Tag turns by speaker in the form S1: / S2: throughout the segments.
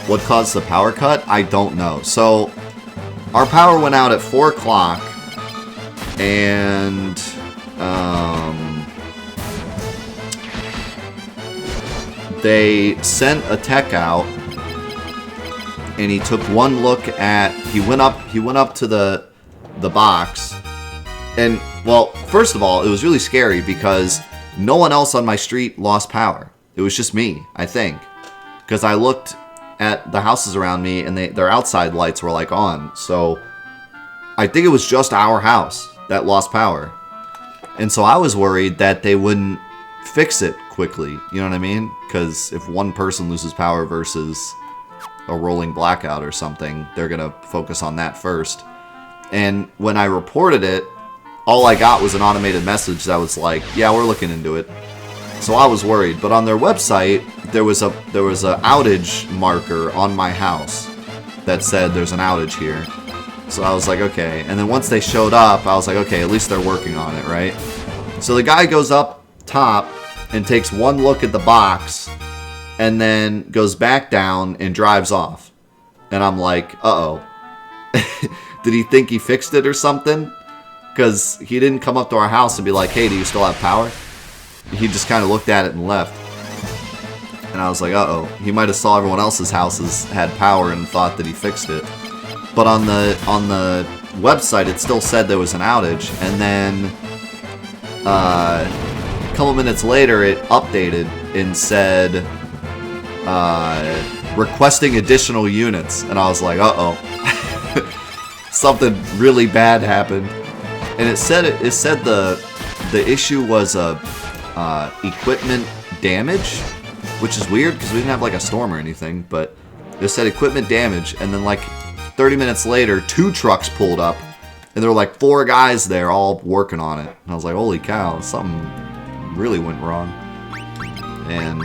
S1: what caused the power cut, I don't know. So, our power went out at 4 o'clock, and they sent a tech out, and he took one look at. He went up to the box, and well, first of all, it was really scary because no one else on my street lost power. It was just me, I think, because I looked at the houses around me, and their outside lights were like on. So I think it was just our house that lost power, and so I was worried that they wouldn't fix it quickly. You know what I mean? Because if one person loses power versus a rolling blackout or something, they're gonna focus on that first. And when I reported it, all I got was an automated message that was like, "Yeah, we're looking into it." So I was worried. But on their website, there was a outage marker on my house that said there's an outage here. So I was like, okay. And then once they showed up, I was like, okay, at least they're working on it, right? So the guy goes up top and takes one look at the box, and then goes back down and drives off. And I'm like, uh-oh. Did he think he fixed it or something? Because he didn't come up to our house and be like, hey, do you still have power? He just kind of looked at it and left. And I was like, uh-oh. He might have saw everyone else's houses had power and thought that he fixed it. But on the website, it still said there was an outage. And then a couple minutes later, it updated and said, requesting additional units. And I was like, uh-oh. Something really bad happened. And it said the issue was equipment damage, which is weird because we didn't have like a storm or anything, but it said equipment damage. And then like 30 minutes later, 2 trucks pulled up, and there were like 4 guys there all working on it. And I was like, holy cow, something really went wrong. And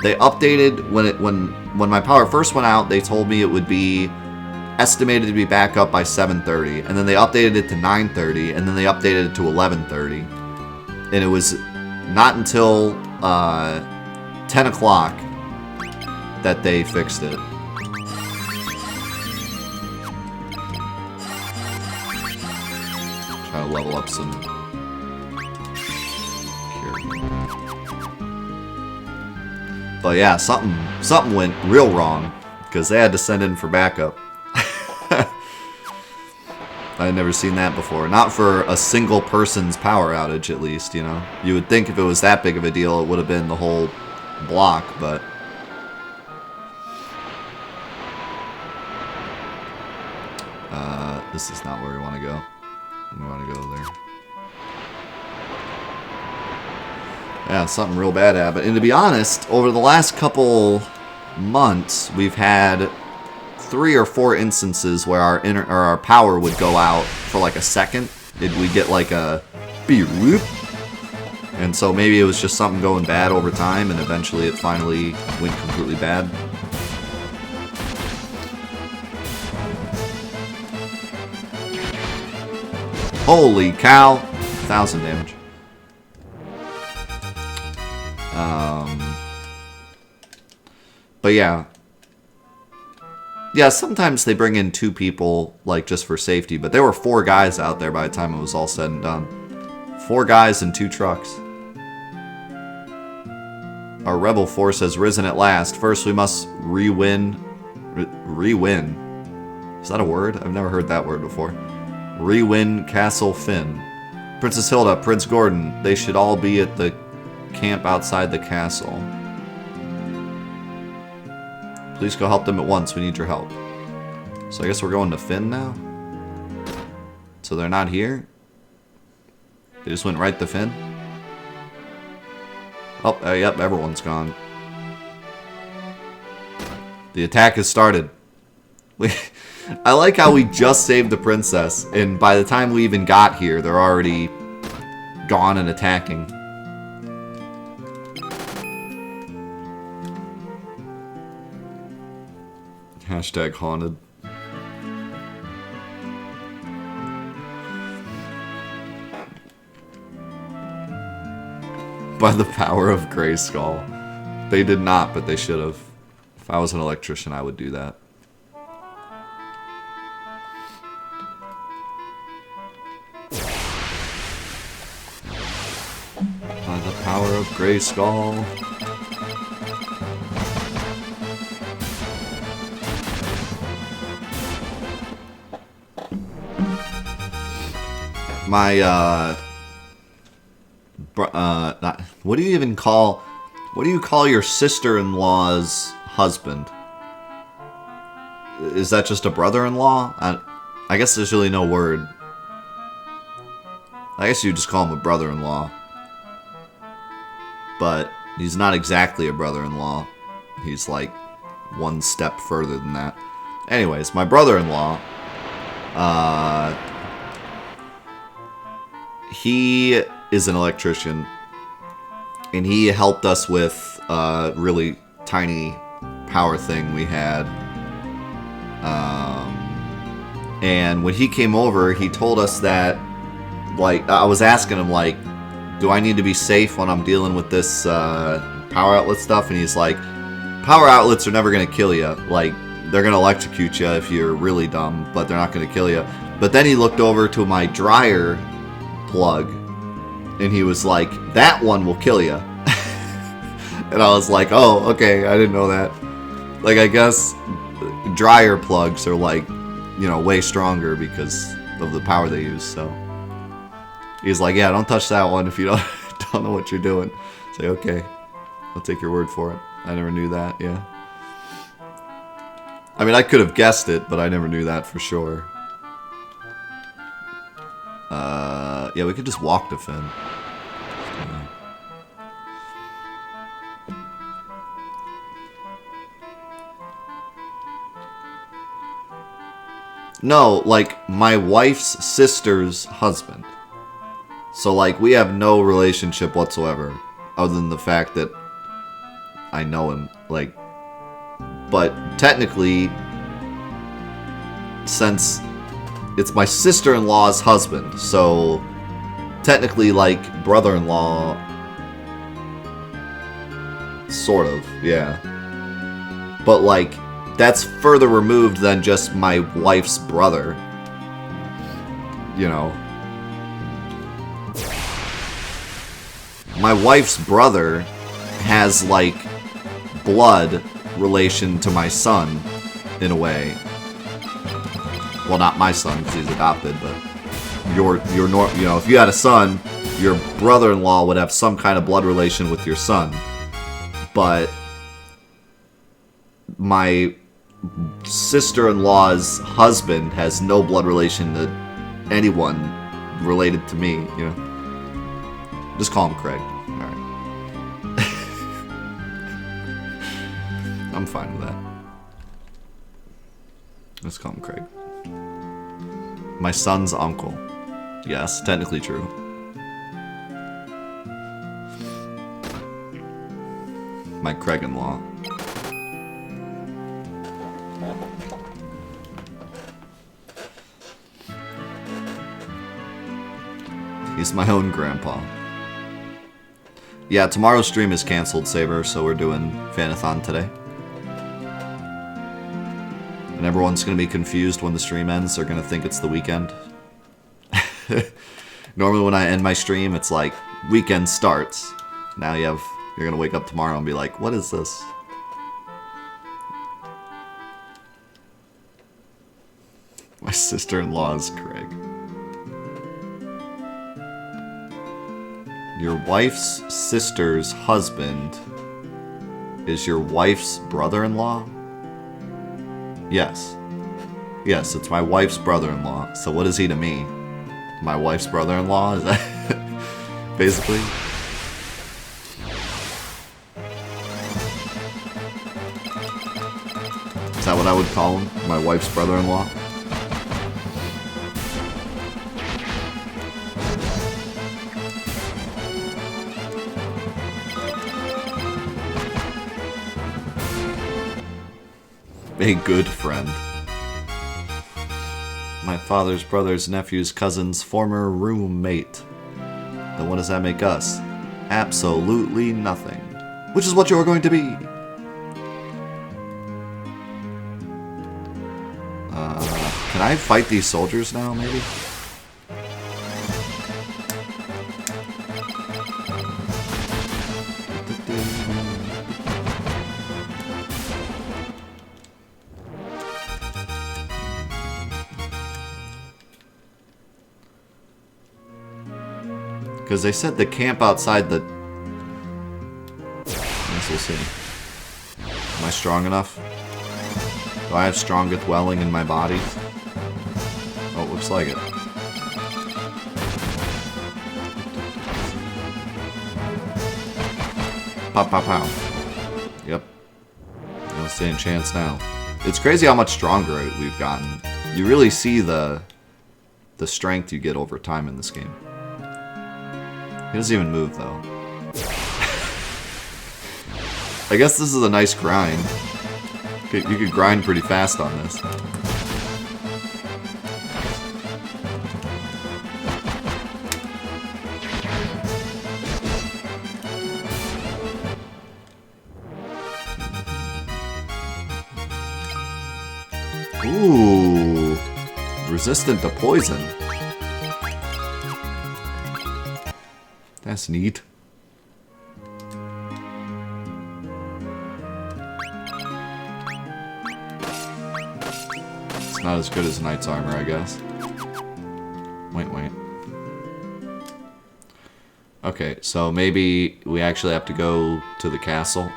S1: they updated when my power first went out. They told me it would be estimated to be back up by 7:30, and then they updated it to 9:30, and then they updated it to 11:30, and it was not until 10 o'clock that they fixed it. Try to level up some security. But yeah, something went real wrong because they had to send in for backup. I had never seen that before. Not for a single person's power outage, at least, you know. You would think if it was that big of a deal, it would have been the whole block, but... this is not where we want to go. We want to go there. Yeah, something real bad happened. And to be honest, over the last couple months, we've had 3 or 4 instances where our power would go out for like a second. We'd get like a beep whoop. And so maybe it was just something going bad over time, and eventually it finally went completely bad. Holy cow! 1,000 damage. But yeah. Yeah, sometimes they bring in 2 people, like, just for safety. But there were 4 guys out there by the time it was all said and done. 4 guys and 2 trucks. Our rebel force has risen at last. First, we must re-win. Re-win. Is that a word? I've never heard that word before. Re-win Castle Finn. Princess Hilda, Prince Gordon, they should all be at the camp outside the castle. Please go help them at once. We need your help. So I guess we're going to Finn now? So they're not here? They just went right to Finn? Oh, yep, everyone's gone. The attack has started. I like how we just saved the princess, and by the time we even got here, they're already gone and attacking. Hashtag haunted. By the power of Grayskull. They did not, but they should have. If I was an electrician, I would do that. By the power of Grayskull. My, what do you call your sister-in-law's husband? Is that just a brother-in-law? I guess there's really no word. I guess you just call him a brother-in-law. But he's not exactly a brother-in-law. He's like one step further than that. Anyways, my brother-in-law, he is an electrician, and he helped us with a really tiny power thing we had. And when he came over, he told us that, like, I was asking him, like, do I need to be safe when I'm dealing with this power outlet stuff? And he's like, power outlets are never going to kill you. Like, they're going to electrocute you if you're really dumb, but they're not going to kill you. But then he looked over to my dryer plug, and he was like, that one will kill you. And I was like, oh, okay, I didn't know that. Like, I guess dryer plugs are, like, you know, way stronger because of the power they use, so. He's like, yeah, don't touch that one if you don't know what you're doing. Say, okay, I'll take your word for it. I never knew that, yeah. I mean, I could have guessed it, but I never knew that for sure. Yeah, we could just walk to Finn. Yeah. No, like, my wife's sister's husband. So, like, we have no relationship whatsoever, other than the fact that I know him, like, but technically, since it's my sister-in-law's husband, so technically, like, brother-in-law, sort of, yeah. But, like, that's further removed than just my wife's brother, you know. My wife's brother has, like, blood relation to my son, in a way. Well, not my son, because he's adopted, but you know, if you had a son, your brother-in-law would have some kind of blood relation with your son. But my sister-in-law's husband has no blood relation to anyone related to me, you know. Just call him Craig. Alright. I'm fine with that. Let's call him Craig. My son's uncle. Yes, technically true. My Craig-in-law. He's my own grandpa. Yeah, tomorrow's stream is canceled, Saber, so we're doing Fantathon today. And everyone's going to be confused when the stream ends. They're going to think it's the weekend. Normally when I end my stream, it's like, weekend starts. Now you're going to wake up tomorrow and be like, what is this? My sister-in-law is Craig. Your wife's sister's husband is your wife's brother-in-law? Yes. Yes, it's my wife's brother-in-law. So what is he to me? My wife's brother-in-law? Is that basically? Is that what I would call him? My wife's brother-in-law? A good friend. My father's brother's nephew's cousin's former roommate. Then what does that make us? Absolutely nothing. Which is what you're going to be. Can I fight these soldiers now, maybe? Because they said the camp outside the... Let's see. Am I strong enough? Do I have strongest welling in my body? Oh, it looks like it. Pow, pow, pow. Yep. I don't stand a chance now. It's crazy how much stronger we've gotten. You really see the strength you get over time in this game. He doesn't even move, though. I guess this is a nice grind. You could grind pretty fast on this. Ooh. Resistant to poison. That's neat. It's not as good as Knight's armor, I guess. Wait. Okay, so maybe we actually have to go to the castle.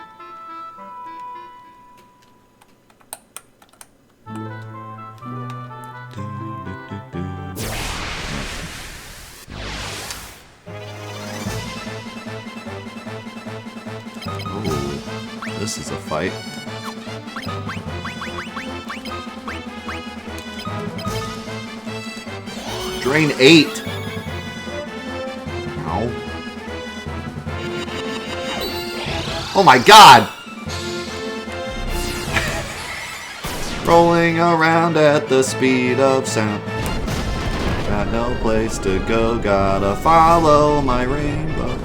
S1: This is a fight. Drain 8. Ow. Oh my god! Rolling around at the speed of sound. Got no place to go, gotta follow my rainbow.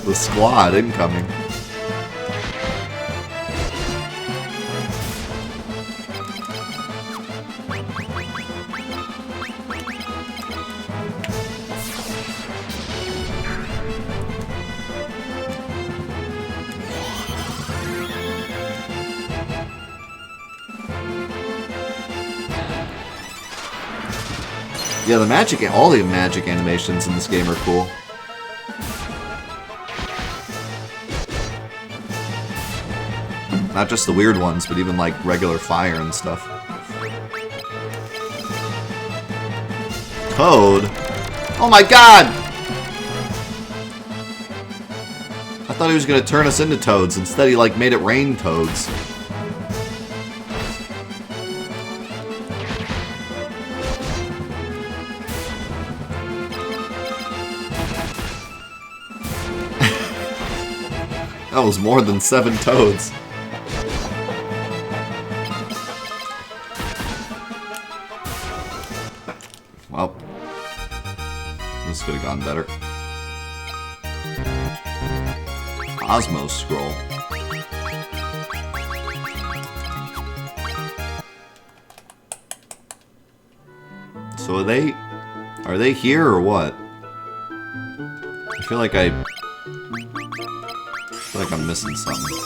S1: The squad incoming. Yeah, the magic, all the magic animations in this game are cool. Not just the weird ones, but even like regular fire and stuff. Toad? Oh my god! I thought he was gonna turn us into toads. Instead, he like made it rain toads. That was more than 7 toads. Well, this could have gone better. Osmo scroll. So are they here or what? I feel like I'm missing something.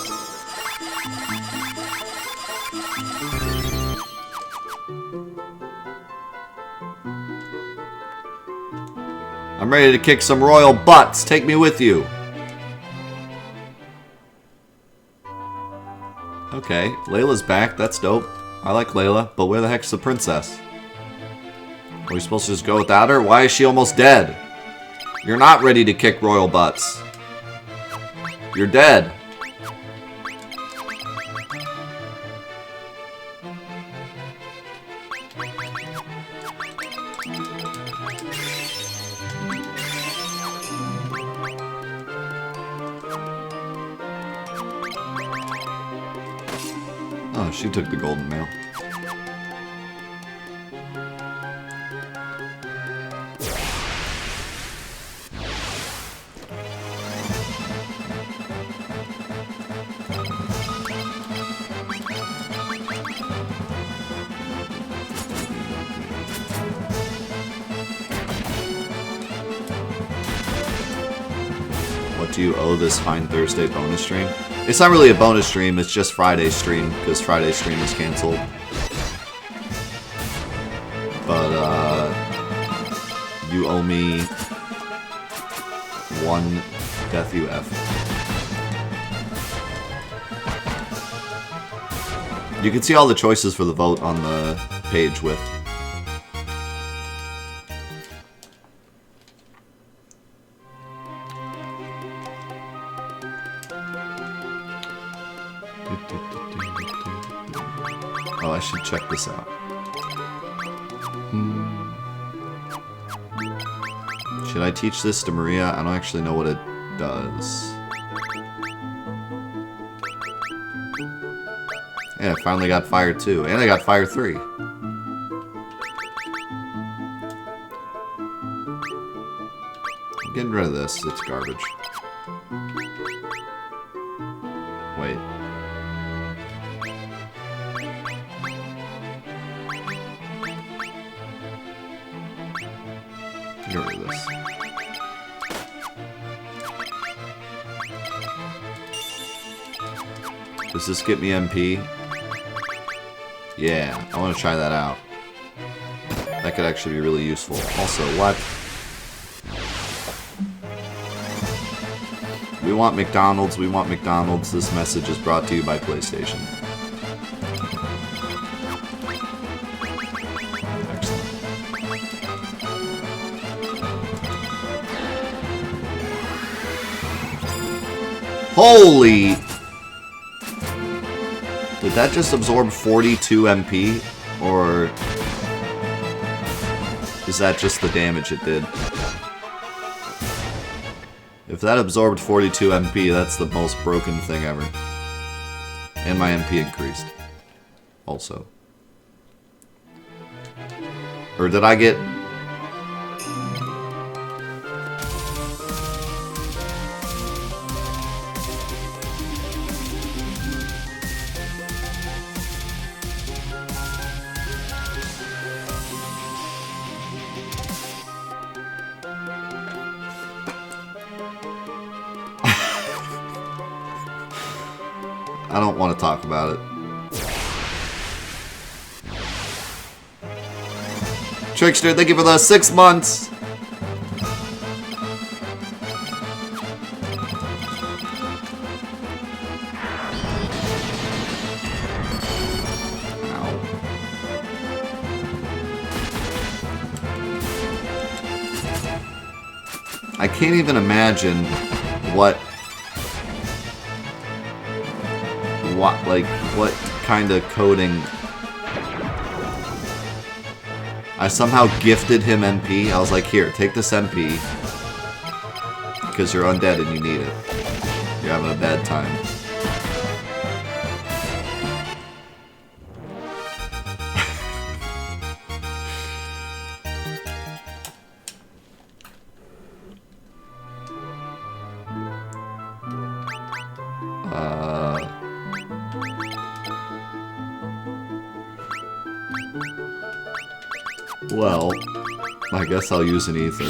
S1: I'm ready to kick some royal butts. Take me with you. Okay, Layla's back. That's dope. I like Layla, but where the heck's the princess? Are we supposed to just go without her? Why is she almost dead? You're not ready to kick royal butts. You're dead. Oh, she took the golden mail. What do you owe this fine Thursday bonus stream? It's not really a bonus stream, it's just Friday's stream, because Friday's stream is canceled. But, you owe me 1 Death UF. You can see all the choices for the vote on the page with. Oh, I should check this out. Should I teach this to Maria? I don't actually know what it does. Yeah, I finally got Fire 2. And I got Fire 3. I'm getting rid of this. It's garbage. Wait. Get rid of this. Does this get me MP? Yeah, I want to try that out. That could actually be really useful. Also, what? We want McDonald's, we want McDonald's. This message is brought to you by PlayStation. Excellent. Holy! Did that just absorb 42 MP? Or is that just the damage it did? If that absorbed 42 MP, that's the most broken thing ever. And my MP increased. Also. Or did I get... I don't want to talk about it. Trickster, thank you for the 6 months! Ow. I can't even imagine what kind of coding. I somehow gifted him MP. I was like, here, take this MP. Because you're undead and you need it. You're having a bad time. Well, I guess I'll use an ether.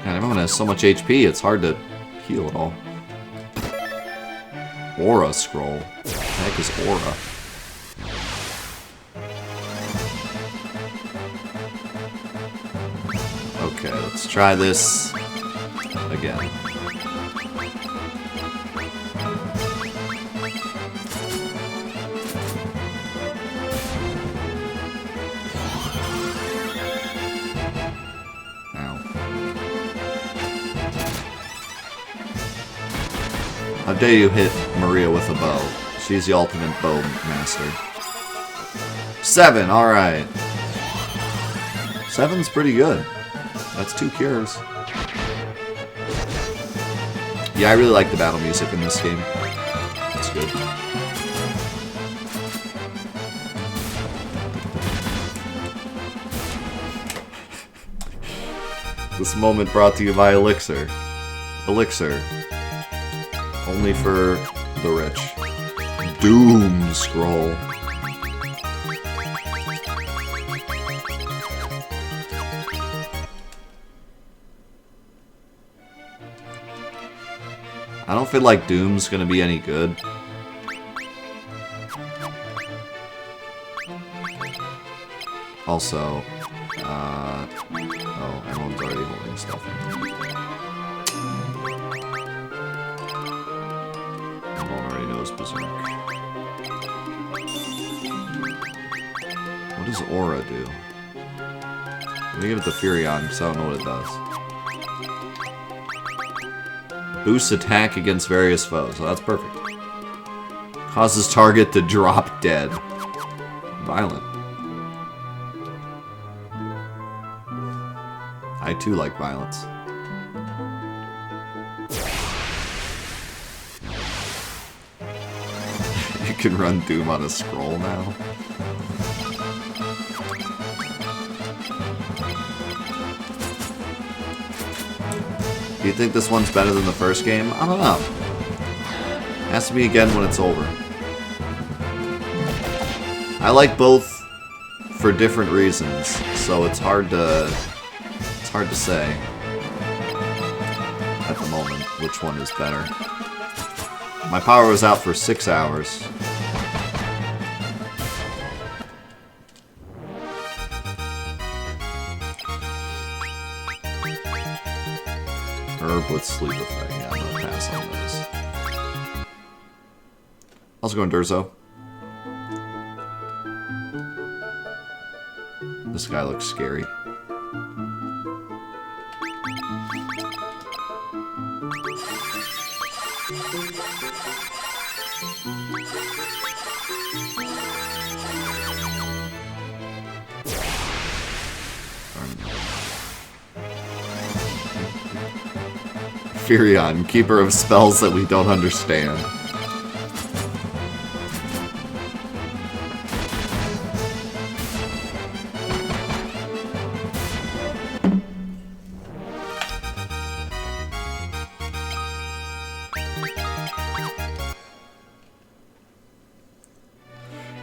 S1: God, everyone has so much HP, it's hard to heal it all. Aura scroll. What the heck is aura? Okay, let's try this again. Ow. How dare you hit Maria with a bow? She's the ultimate bow master. 7, alright. 7's pretty good. That's 2 cures. Yeah, I really like the battle music in this game. It's good. This moment brought to you by Elixir. Elixir. only for the rich. Doom scroll. I don't feel like Doom's gonna be any good. Also, oh, everyone's already holding stuff in. Everyone already knows Berserk. What does Aura do? Let me give it the Furion, because I don't know what it does. Boosts attack against various foes. So that's perfect. Causes target to drop dead. Violent. I too like violence. You can run Doom on a scroll now. Do you think this one's better than the first game? I don't know. Has to be again when it's over. I like both for different reasons, so it's hard to say at the moment which one is better. My power was out for 6 hours. Herb with sleep effect. Yeah, I'm gonna pass on those. How's it going, Durzo? This guy looks scary. Furion, keeper of spells that we don't understand.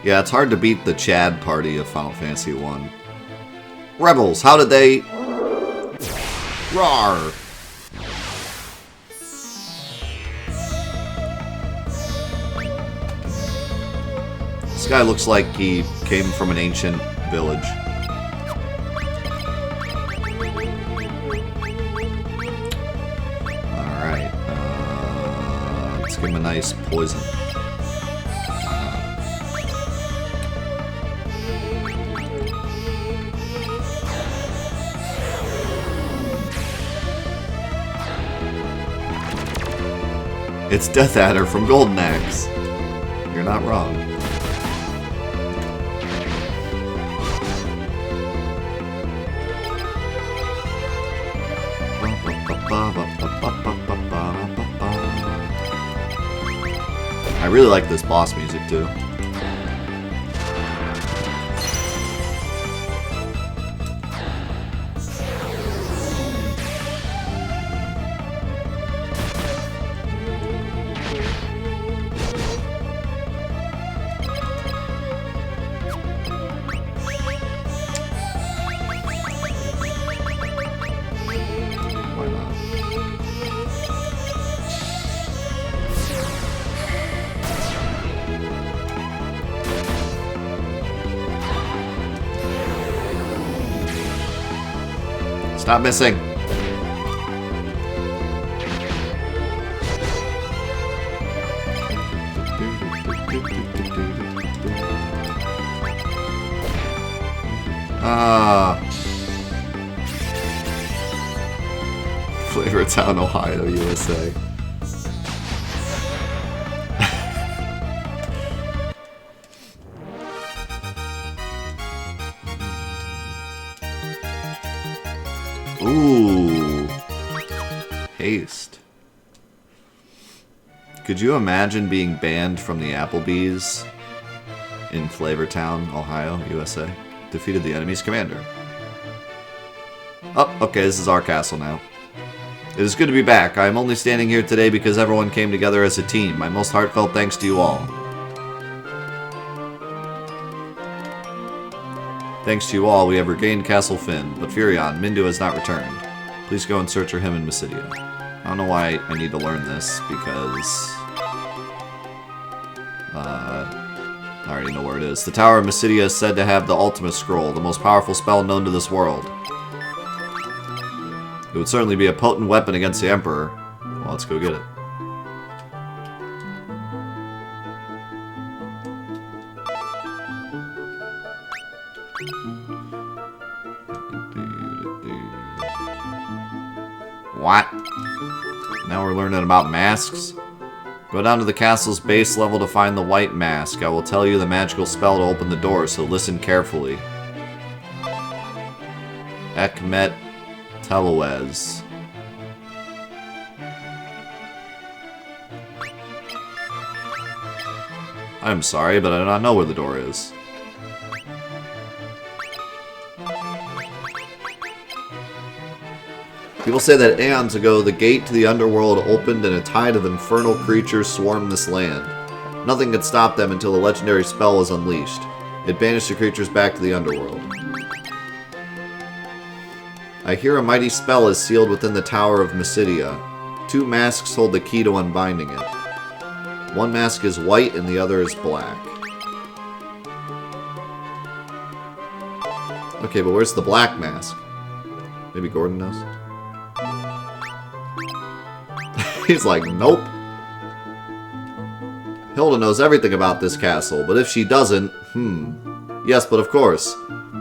S1: Yeah, it's hard to beat the Chad party of Final Fantasy 1. Rebels, how did they... Rawr! This guy looks like he came from an ancient village. Alright, let's give him a nice poison. It's Death Adder from Golden Axe. You're not wrong. I really like this boss music too. Stop missing. Fantathon, Ohio, USA. Ooh. Haste. Could you imagine being banned from the Applebee's in Flavortown, Ohio, USA? Defeated the enemy's commander. Oh, okay, this is our castle now. It is good to be back. I am only standing here today because everyone came together as a team. My most heartfelt thanks to you all. Thanks to you all, we have regained Castle Finn, but Furion, Mindu has not returned. Please go and search for him in Mysidia. I don't know why I need to learn this, because... I already know where it is. The Tower of Mysidia is said to have the Ultimate Scroll, the most powerful spell known to this world. It would certainly be a potent weapon against the Emperor. Well, let's go get it. What? Now we're learning about masks? Go down to the castle's base level to find the white mask. I will tell you the magical spell to open the door, so listen carefully. Ekmet Teloez. I'm sorry, but I do not know where the door is. People say that aeons ago, the gate to the underworld opened and a tide of infernal creatures swarmed this land. Nothing could stop them until the legendary spell was unleashed. It banished the creatures back to the underworld. I hear a mighty spell is sealed within the Tower of Mysidia. 2 masks hold the key to unbinding it. One mask is white and the other is black. Okay, but where's the black mask? Maybe Gordon knows? He's like, nope. Hilda knows everything about this castle, but if she doesn't, Yes, but of course.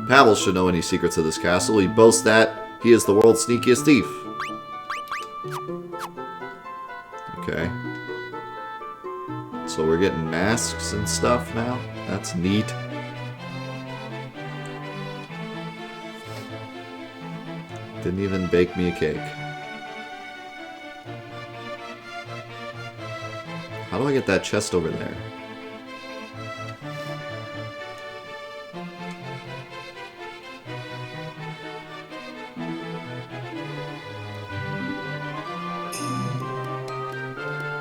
S1: Pavel should know any secrets of this castle. He boasts that he is the world's sneakiest thief. Okay. So we're getting masks and stuff now? That's neat. Didn't even bake me a cake. How do I get that chest over there?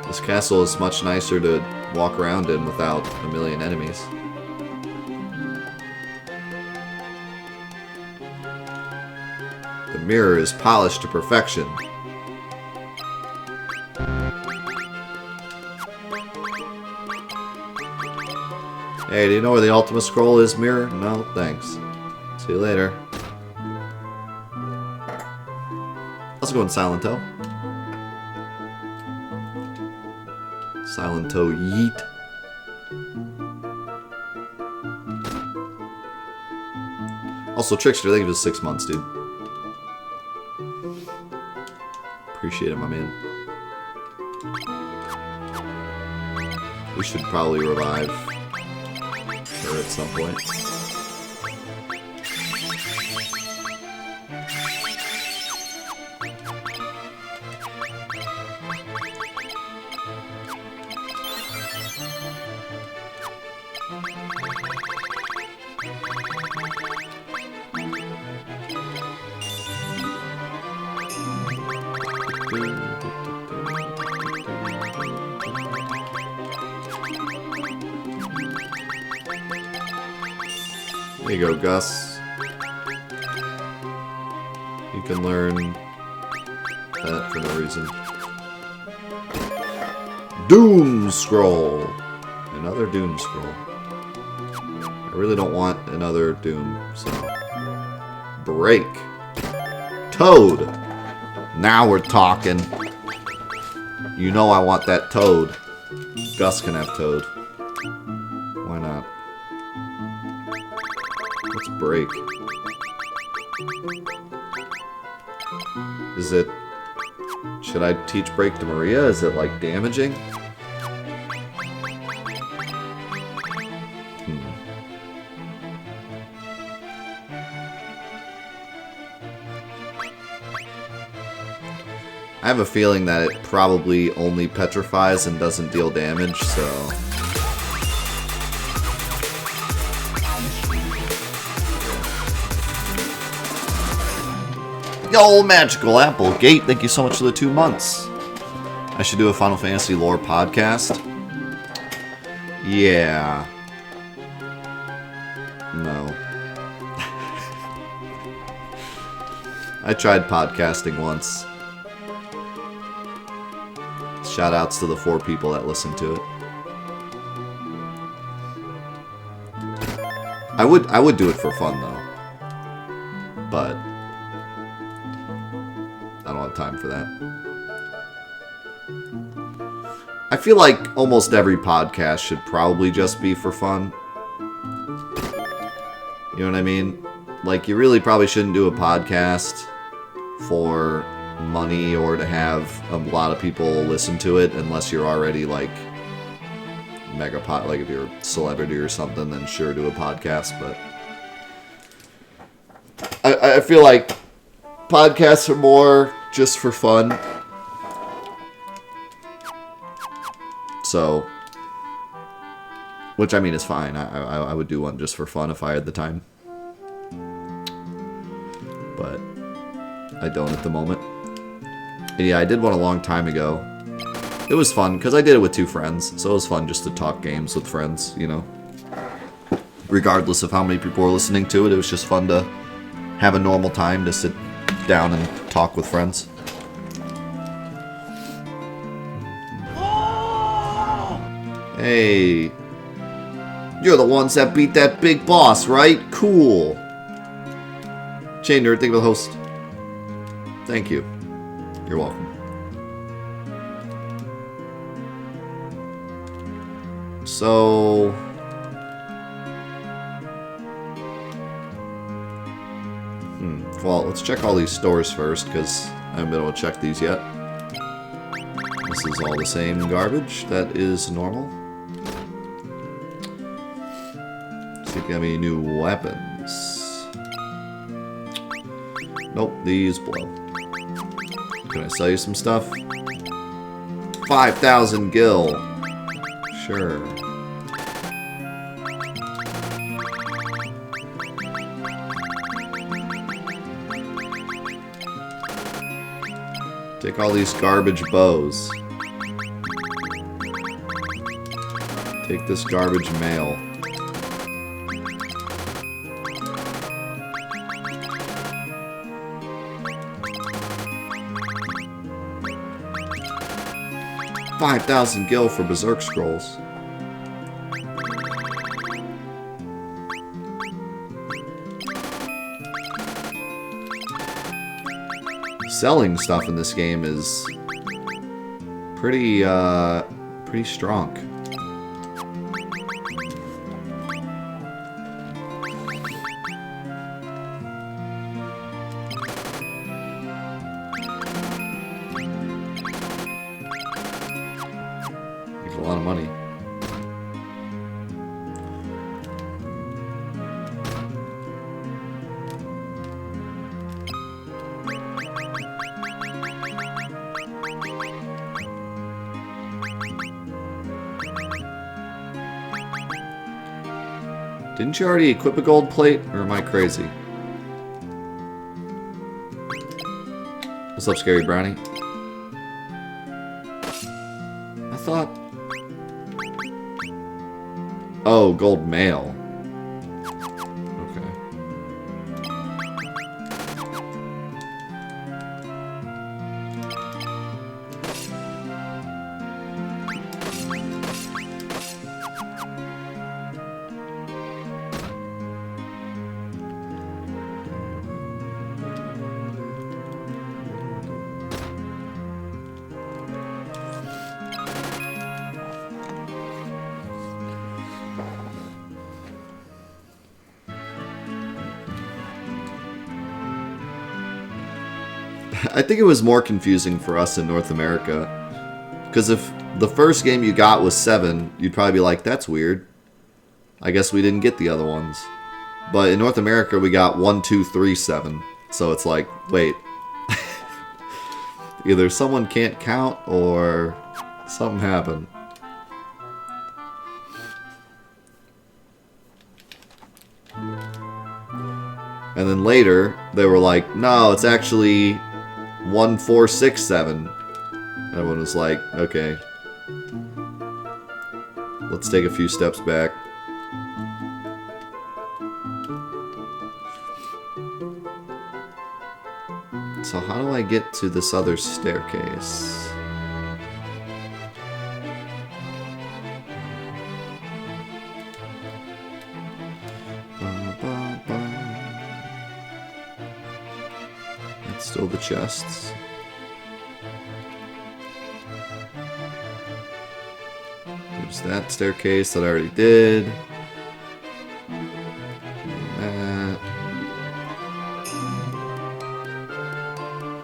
S1: This castle is much nicer to walk around in without a million enemies. The mirror is polished to perfection. Hey, do you know where the Ultimate Scroll is, Mirror? No, thanks. See you later. Let's go in Silento. Silento yeet. Also, Trickster, thank you for 6 months, dude. Appreciate it, my man. We should probably revive her at some point. There you go, Gus. You can learn that for no reason. Doom Scroll! Another Doom Scroll. I really don't want another Doom, so... Break. Toad! Now we're talking. You know I want that Toad. Gus can have Toad. Why not? Let's break. Is it... Should I teach break to Maria? Is it, like, damaging? I have a feeling that it probably only petrifies and doesn't deal damage, so... Yo, Magical Applegate, thank you so much for the 2 months. I should do a Final Fantasy lore podcast. Yeah. No. I tried podcasting once. Shoutouts to the 4 people that listened to it. I would do it for fun though. But I don't have time for that. I feel like almost every podcast should probably just be for fun. You know what I mean? Like, you really probably shouldn't do a podcast for money or to have a lot of people listen to it unless you're already, like, like if you're a celebrity or something, then sure, do a podcast. But I feel like podcasts are more just for fun. So, which I mean is fine. I would do one just for fun if I had the time. But I don't at the moment. And yeah, I did one a long time ago. It was fun, because I did it with 2 friends. So it was fun just to talk games with friends, you know. Regardless of how many people were listening to it, it was just fun to have a normal time to sit down and talk with friends. Hey. You're the ones that beat that big boss, right? Cool. Chain Nerd, thank you for the host. Thank you. You're welcome. So... Well, let's check all these stores first, because I haven't been able to check these yet. This is all the same garbage. That is normal. See if we have any new weapons. Nope, these blow. Can I sell you some stuff? 5,000 gil. Sure. Take all these garbage bows. Take this garbage mail. $5,000 gil for Berserk Scrolls. Selling stuff in this game is pretty strong. Makes a lot of money. Didn't you already equip a gold plate, or am I crazy? What's up, Scary Brownie? I thought... Oh, gold mail. Okay. I think it was more confusing for us in North America. Because if the first game you got was 7, you'd probably be like, that's weird. I guess we didn't get the other ones. But in North America, we got 1, 2, 3, 7. So it's like, wait. Either someone can't count or something happened. And then later, they were like, no, it's actually 1467. Everyone was like, okay. Let's take a few steps back. So how do I get to this other staircase? It's still the chests. There's that staircase that I already did. That.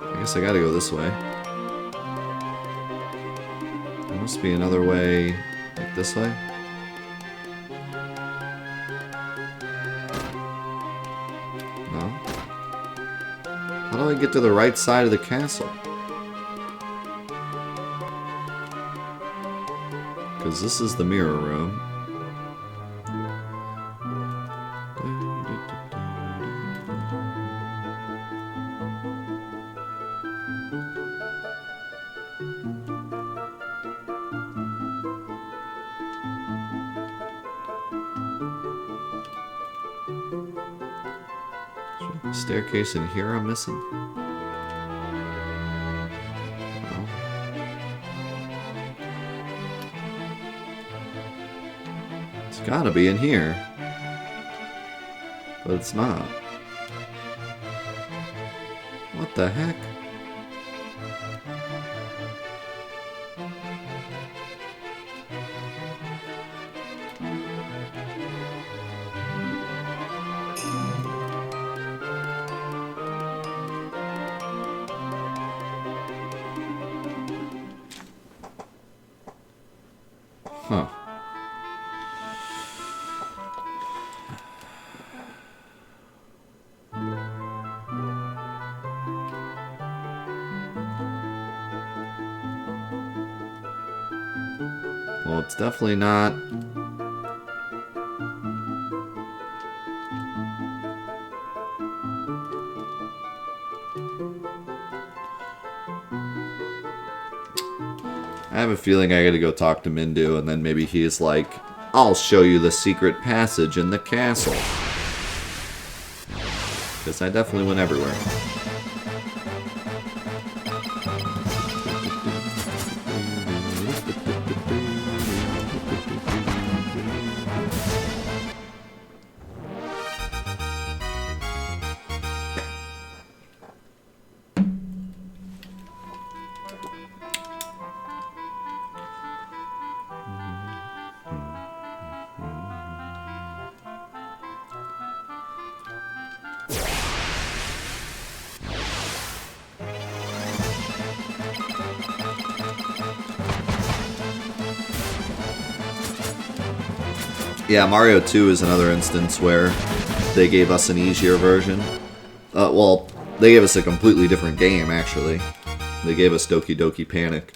S1: I guess I gotta go this way. There must be another way, like this way. No? How do I get to the right side of the castle? Because this is the mirror room. Staircase in here I'm missing? No. It's gotta be in here. But it's not. What the heck? Huh. Well, it's definitely not. I have a feeling I gotta go talk to Mindu, and then maybe he's like, I'll show you the secret passage in the castle. Because I definitely went everywhere. Yeah, Mario 2 is another instance where they gave us an easier version. Well, they gave us a completely different game, actually. They gave us Doki Doki Panic.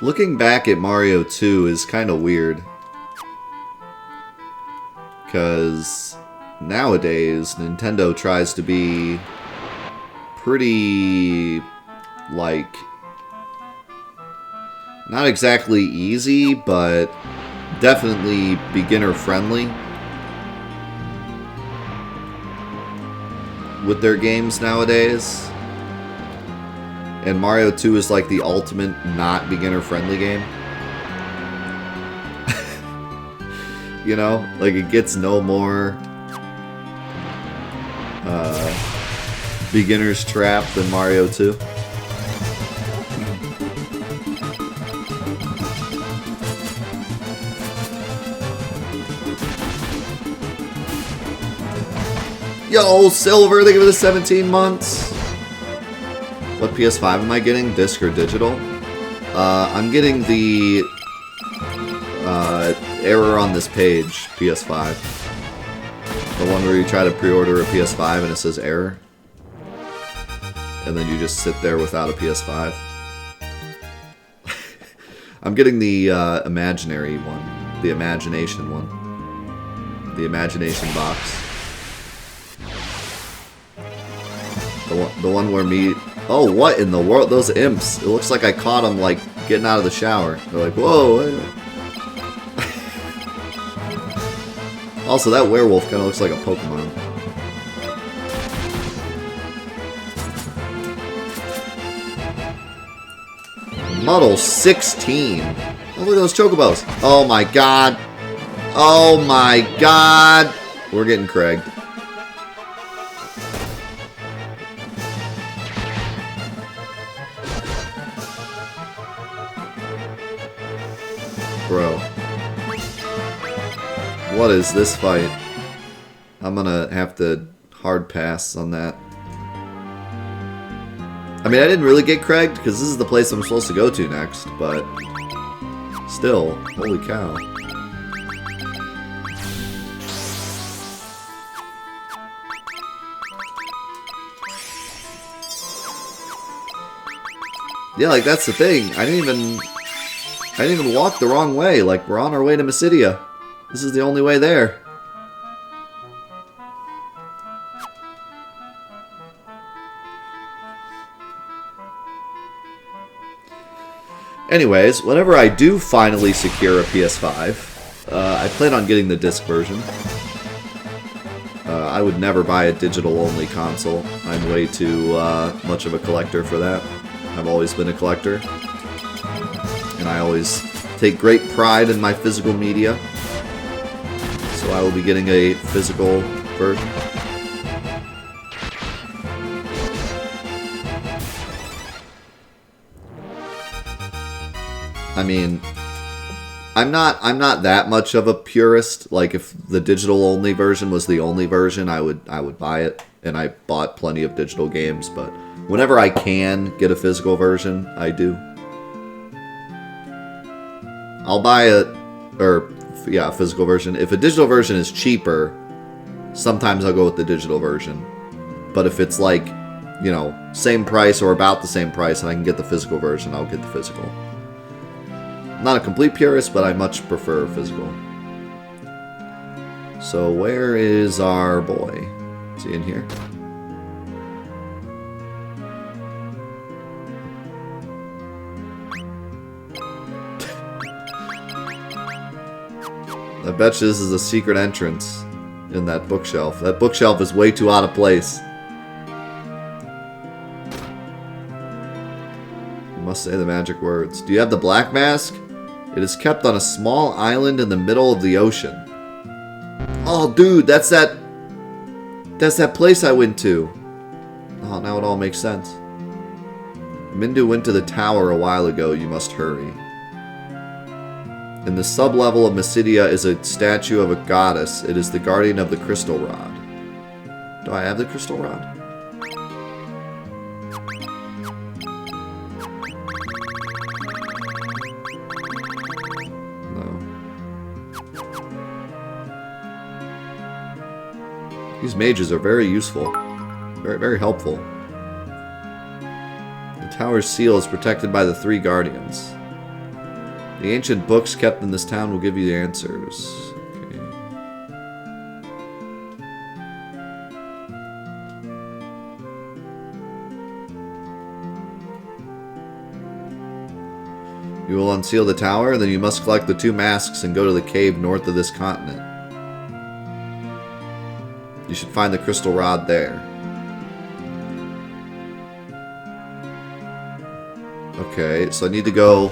S1: Looking back at Mario 2 is kind of weird. Because nowadays, Nintendo tries to be pretty, like, not exactly easy, but definitely beginner friendly with their games nowadays. And Mario 2 is like the ultimate not beginner friendly game. You know, like it gets no more beginner's trap than Mario 2. Yo, Silver, they give it a 17 months. What PS5 am I getting? Disc or digital? I'm getting the error on this page, PS5. The one where you try to pre-order a PS5 and it says error. And then you just sit there without a PS5. I'm getting the imaginary one. The imagination one. The imagination box. The one where me... Oh, what in the world? Those imps. It looks like I caught them, like, getting out of the shower. They're like, whoa. Also, that werewolf kind of looks like a Pokemon. Muddle 16. Oh, look at those chocobos. Oh my god. Oh my god. We're getting Craig. Bro. What is this fight? I'm gonna have to hard pass on that. I mean, I didn't really get Craiged, because this is the place I'm supposed to go to next, but... Still, holy cow. Yeah, like, that's the thing. I didn't even walk the wrong way. Like, we're on our way to Mysidia. This is the only way there. Anyways, whenever I do finally secure a PS5, I plan on getting the disc version. I would never buy a digital-only console. I'm way too much of a collector for that. I've always been a collector. And I always take great pride in my physical media. So I will be getting a physical version. I mean, I'm not that much of a purist. Like, if the digital only version was the only version, I would buy it. And I bought plenty of digital games, but whenever I can get a physical version, I do. I'll buy it, or yeah, a physical version. If a digital version is cheaper, sometimes I'll go with the digital version. But if it's like, you know, same price or about the same price and I can get the physical version, I'll get the physical. Not a complete purist, but I much prefer physical. So where is our boy? Is he in here? I bet you this is a secret entrance in that bookshelf. That bookshelf is way too out of place. You must say the magic words. Do you have the black mask? It is kept on a small island in the middle of the ocean. Oh, dude, that's that place I went to. Oh, now it all makes sense. Mindu went to the tower a while ago. You must hurry. In the sub-level of Mysidia is a statue of a goddess. It is the guardian of the crystal rod. Do I have the crystal rod? These mages are very useful. Very, very helpful. The tower's seal is protected by the 3 guardians. The ancient books kept in this town will give you the answers. Okay. You will unseal the tower, then you must collect the 2 masks and go to the cave north of this continent. You should find the crystal rod there. Okay, so I need to go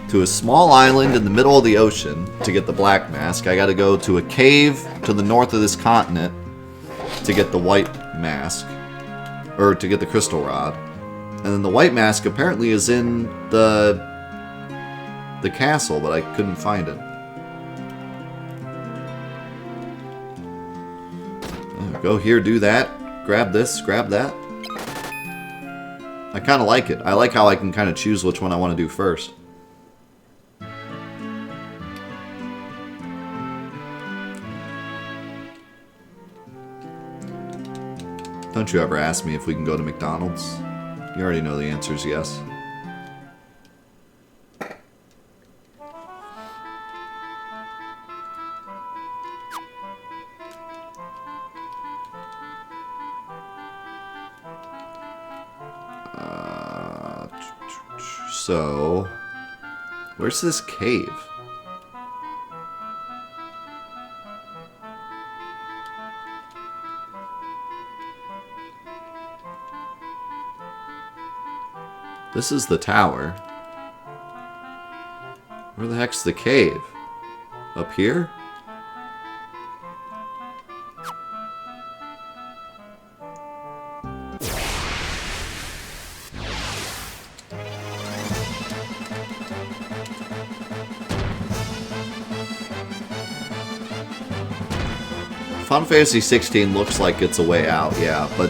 S1: to a small island in the middle of the ocean to get the black mask. I gotta go to a cave to the north of this continent to get the white mask. Or to get the crystal rod. And then the white mask apparently is in the castle, but I couldn't find it. Go here, do that. Grab this, grab that. I kind of like it. I like how I can kind of choose which one I want to do first. Don't you ever ask me if we can go to McDonald's. You already know the answer is yes. So, where's this cave? This is the tower. Where the heck's the cave? Up here? Final Fantasy 16 looks like it's a way out, yeah, but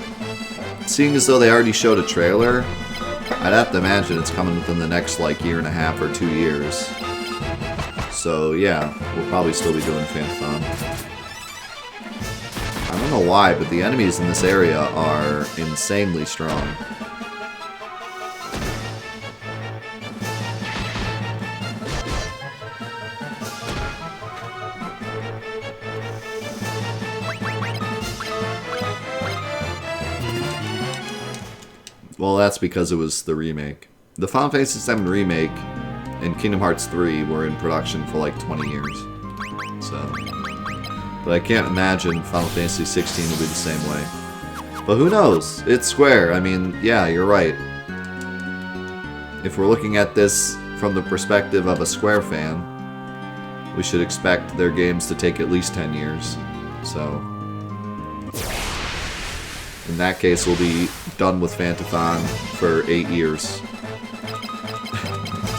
S1: seeing as though they already showed a trailer, I'd have to imagine it's coming within the next, like, year and a half or 2 years. So, yeah, we'll probably still be doing Fantathon. I don't know why, but the enemies in this area are insanely strong. Well, that's because it was the remake. The Final Fantasy VII Remake and Kingdom Hearts 3 were in production for like 20 years. So, but I can't imagine Final Fantasy 16 will be the same way. But who knows? It's Square. I mean, yeah, you're right. If we're looking at this from the perspective of a Square fan, we should expect their games to take at least 10 years. So, in that case, we'll be done with Fantathon for 8 years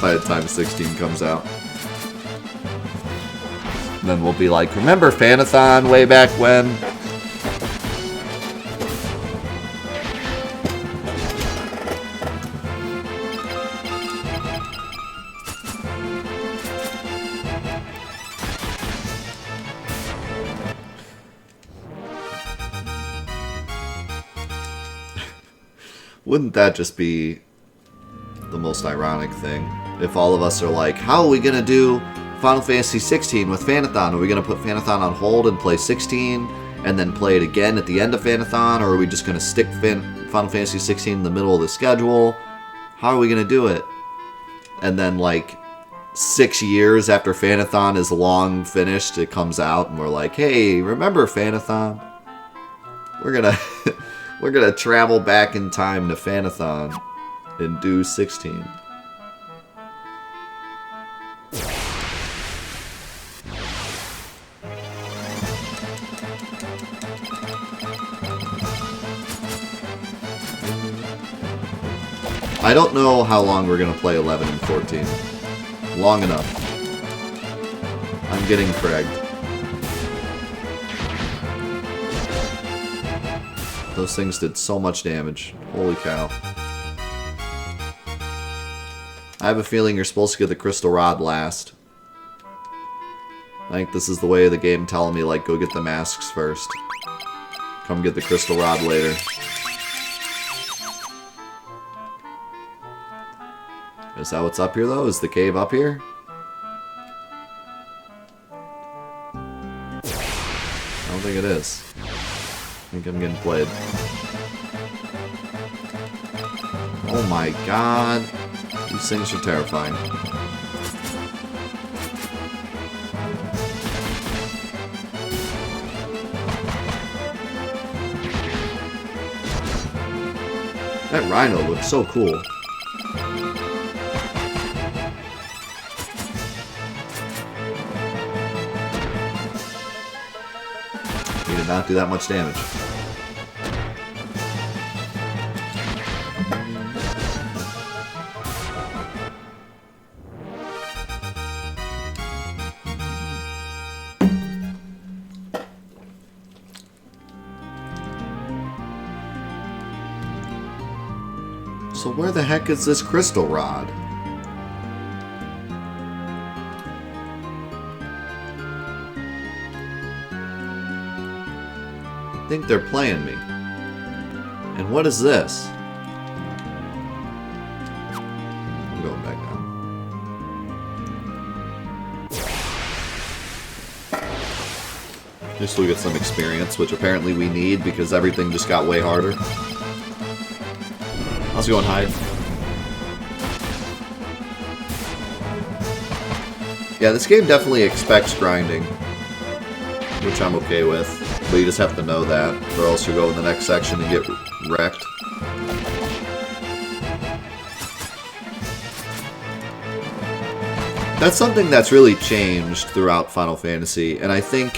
S1: by the time 16 comes out. And then we'll be like, remember Fantathon way back when? Wouldn't that just be the most ironic thing? If all of us are like, how are we going to do Final Fantasy 16 with Fantathon? Are we going to put Fantathon on hold and play 16 and then play it again at the end of Fantathon? Or are we just going to stick Final Fantasy 16 in the middle of the schedule? How are we going to do it? And then like 6 years after Fantathon is long finished, it comes out and we're like, hey, remember Fantathon? We're going to... We're gonna travel back in time to Fantathon and do 16. I don't know how long we're gonna play 11 and 14. Long enough. I'm getting fragged. Those things did so much damage. Holy cow. I have a feeling you're supposed to get the crystal rod last. I think this is the way of the game telling me, like, go get the masks first. Come get the crystal rod later. Is that what's up here, though? Is the cave up here? I don't think it is. I think I'm getting played. Oh my god. These things are terrifying. That rhino looks so cool. He did not do that much damage. So where the heck is this crystal rod? I think they're playing me. And what is this? I'm going back down. Just so we get some experience, which apparently we need because everything just got way harder. How's it going, Hyde? Yeah, this game definitely expects grinding, which I'm okay with. But you just have to know that, or else you'll go in the next section and get wrecked. That's something that's really changed throughout Final Fantasy, and I think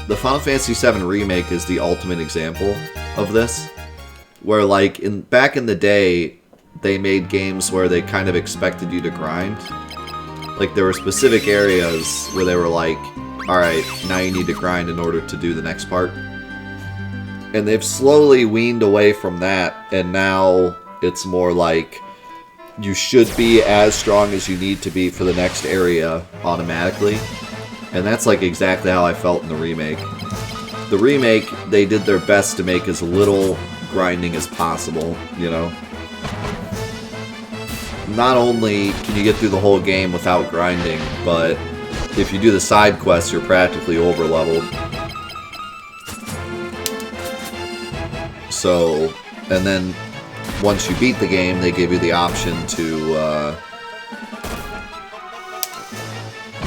S1: the Final Fantasy VII Remake is the ultimate example of this. Where, like, back in the day, they made games where they kind of expected you to grind. Like, there were specific areas where they were like, alright, now you need to grind in order to do the next part. And they've slowly weaned away from that, and now it's more like you should be as strong as you need to be for the next area automatically. And that's like exactly how I felt in the remake. The remake, they did their best to make as little grinding as possible, you know? Not only can you get through the whole game without grinding, but if you do the side quests, you're practically over-leveled. So, and then once you beat the game, they give you the option to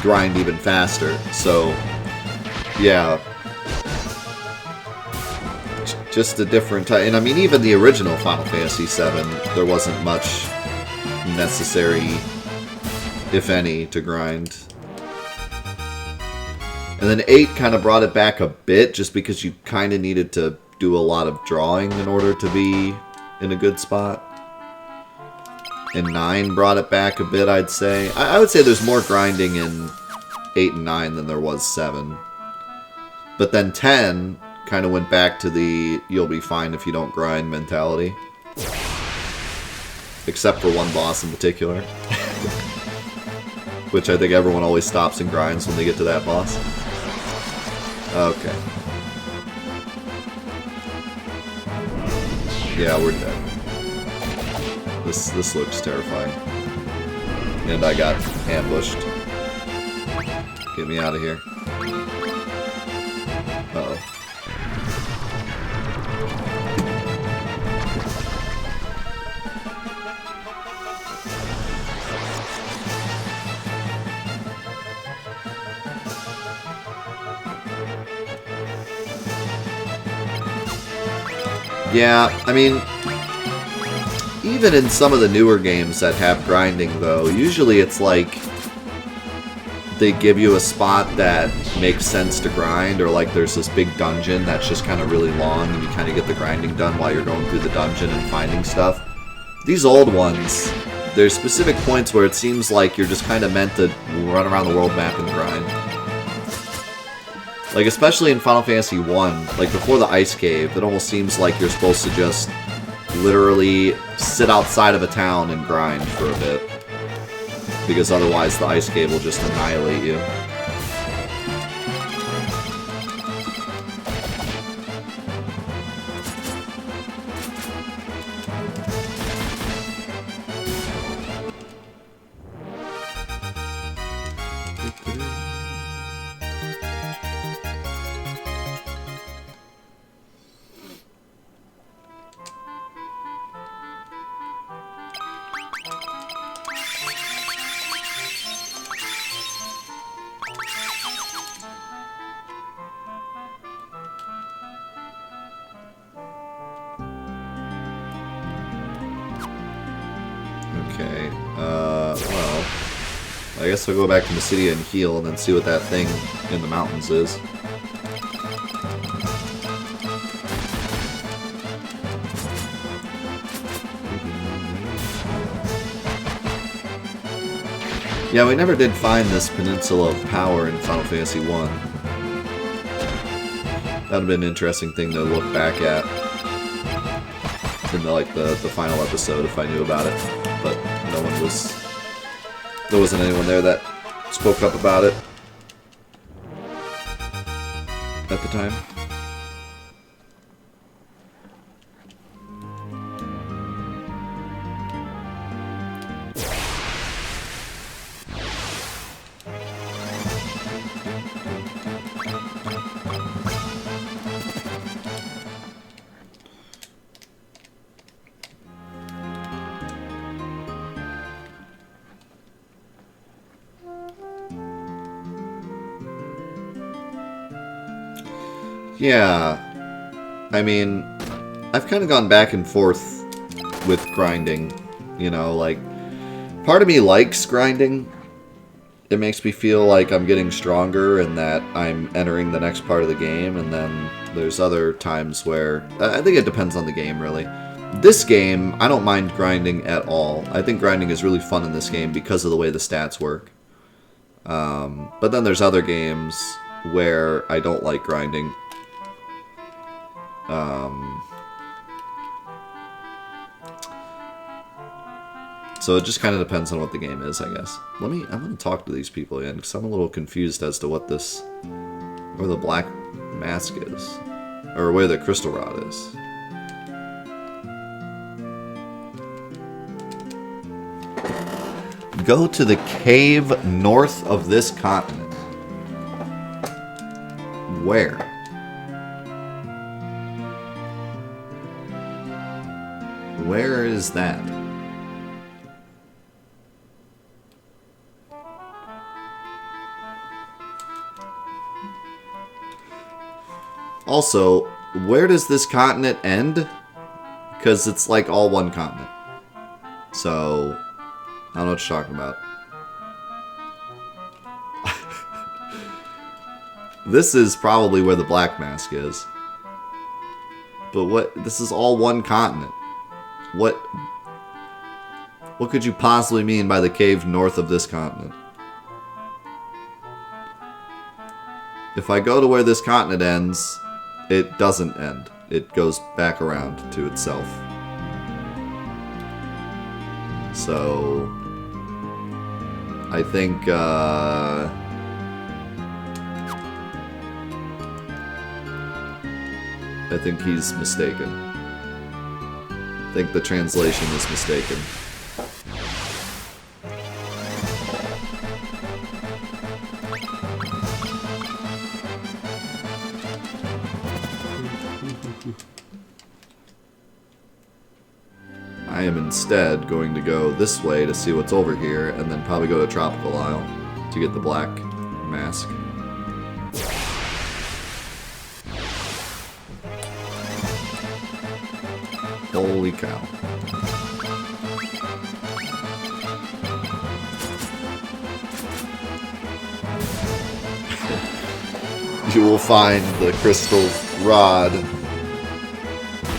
S1: grind even faster. So, yeah. Just a different type. And I mean, even the original Final Fantasy VII, there wasn't much necessary, if any, to grind. And then 8 kind of brought it back a bit, just because you kind of needed to do a lot of drawing in order to be in a good spot. And 9 brought it back a bit, I'd say. I would say there's more grinding in 8 and 9 than there was 7. But then 10 kind of went back to the you'll be fine if you don't grind mentality. Except for one boss in particular. Which I think everyone always stops and grinds when they get to that boss. Okay. Yeah, we're dead. This looks terrifying. And I got ambushed. Get me out of here. Uh-oh. Yeah, I mean, even in some of the newer games that have grinding, though, usually it's like they give you a spot that makes sense to grind, or like there's this big dungeon that's just kind of really long and you kind of get the grinding done while you're going through the dungeon and finding stuff. These old ones, there's specific points where it seems like you're just kind of meant to run around the world map and grind. Like, especially in Final Fantasy 1, like before the Ice Cave, it almost seems like you're supposed to just literally sit outside of a town and grind for a bit. Because otherwise the Ice Cave will just annihilate you. Okay, well, I guess I'll go back to the city and heal and then see what that thing in the mountains is. Yeah, we never did find this Peninsula of Power in Final Fantasy 1. That would have been an interesting thing to look back at in the final episode if I knew about it. But there wasn't anyone there that spoke up about it at the time. Yeah. I mean, I've kind of gone back and forth with grinding. You know, like, part of me likes grinding. It makes me feel like I'm getting stronger and that I'm entering the next part of the game, and then there's other times where... I think it depends on the game, really. This game, I don't mind grinding at all. I think grinding is really fun in this game because of the way the stats work. But then there's other games where I don't like grinding. So it just kind of depends on what the game is, I guess. I'm going to talk to these people again, because I'm a little confused as to what this... where the black mask is. Or where the crystal rod is. Go to the cave north of this continent. Where? Where is that? Also, where does this continent end? Because it's like all one continent. So, I don't know what you're talking about. This is probably where the Black Mask is. But what? This is all one continent. What could you possibly mean by the cave north of this continent? If I go to where this continent ends, it doesn't end. It goes back around to itself. So, I think, he's mistaken. I think the translation is mistaken. I am instead going to go this way to see what's over here, and then probably go to Tropical Isle to get the Black Mask. Holy cow. You will find the crystal rod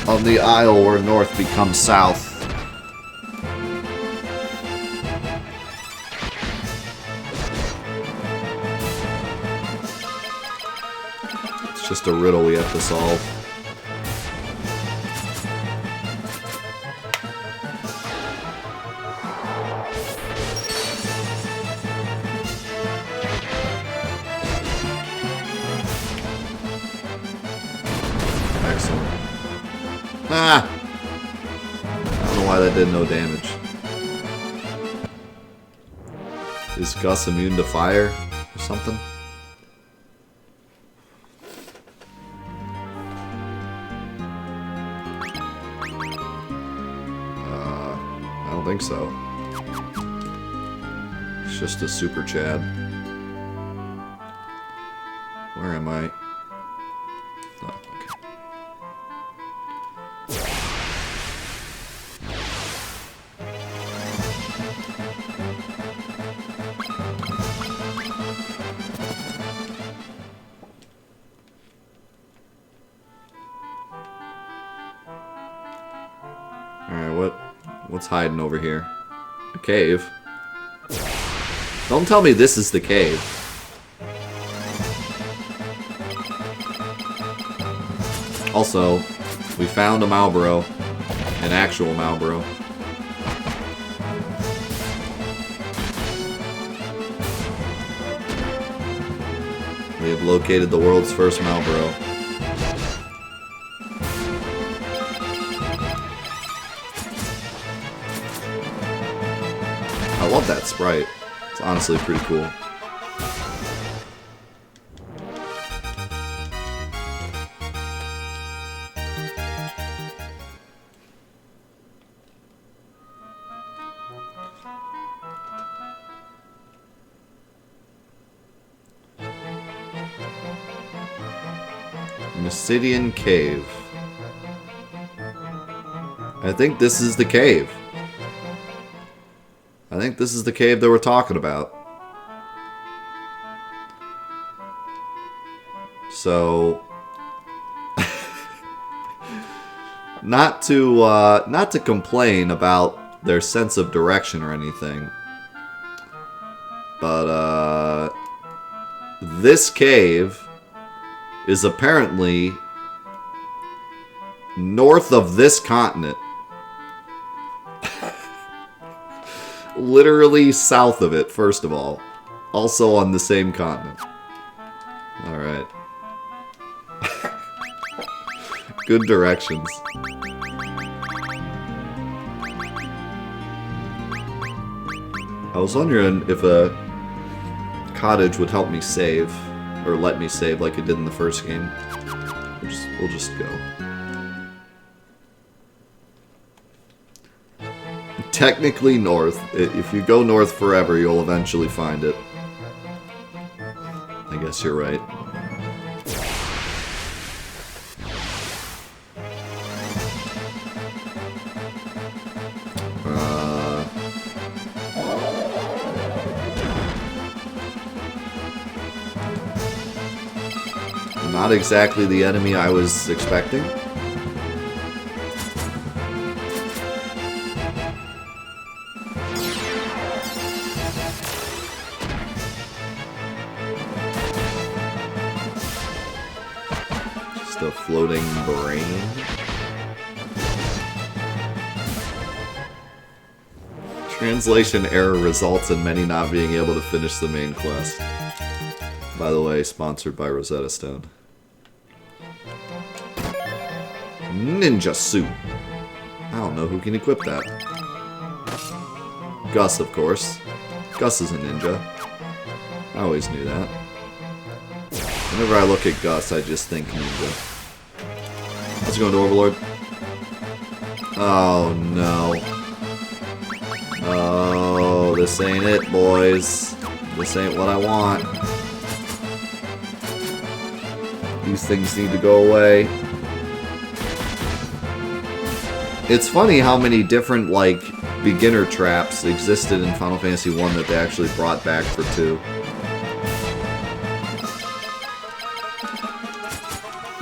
S1: on the isle where north becomes south. It's just a riddle we have to solve. Excellent. Ah! I don't know why that did no damage. Is Gus immune to fire or something? I don't think so. It's just a super Chad. Where am I? Oh, okay. Alright, what's hiding over here? A cave. Don't tell me this is the cave. Also, we found a Malboro. An actual Malboro. We have located the world's first Malboro. I love that sprite. It's honestly pretty cool. Mysidian Cave. I think this is the cave. I think this is the cave that we're talking about. So, not to complain about their sense of direction or anything, but this cave is apparently north of this continent. Literally south of it, first of all. Also on the same continent. Alright. Good directions. I was wondering if a cottage would help me save, or let me save like it did in the first game. We'll just go. Technically north. If you go north forever, you'll eventually find it. I guess you're right. Not exactly the enemy I was expecting. Just a floating brain. Translation error results in many not being able to finish the main quest. By the way, sponsored by Rosetta Stone. Ninja suit. I don't know who can equip that. Gus, of course. Gus is a ninja. I always knew that. Whenever I look at Gus, I just think ninja. How's it going, Overlord? Oh, no. Oh, this ain't it, boys. This ain't what I want. These things need to go away. It's funny how many different, like, beginner traps existed in Final Fantasy 1 that they actually brought back for 2.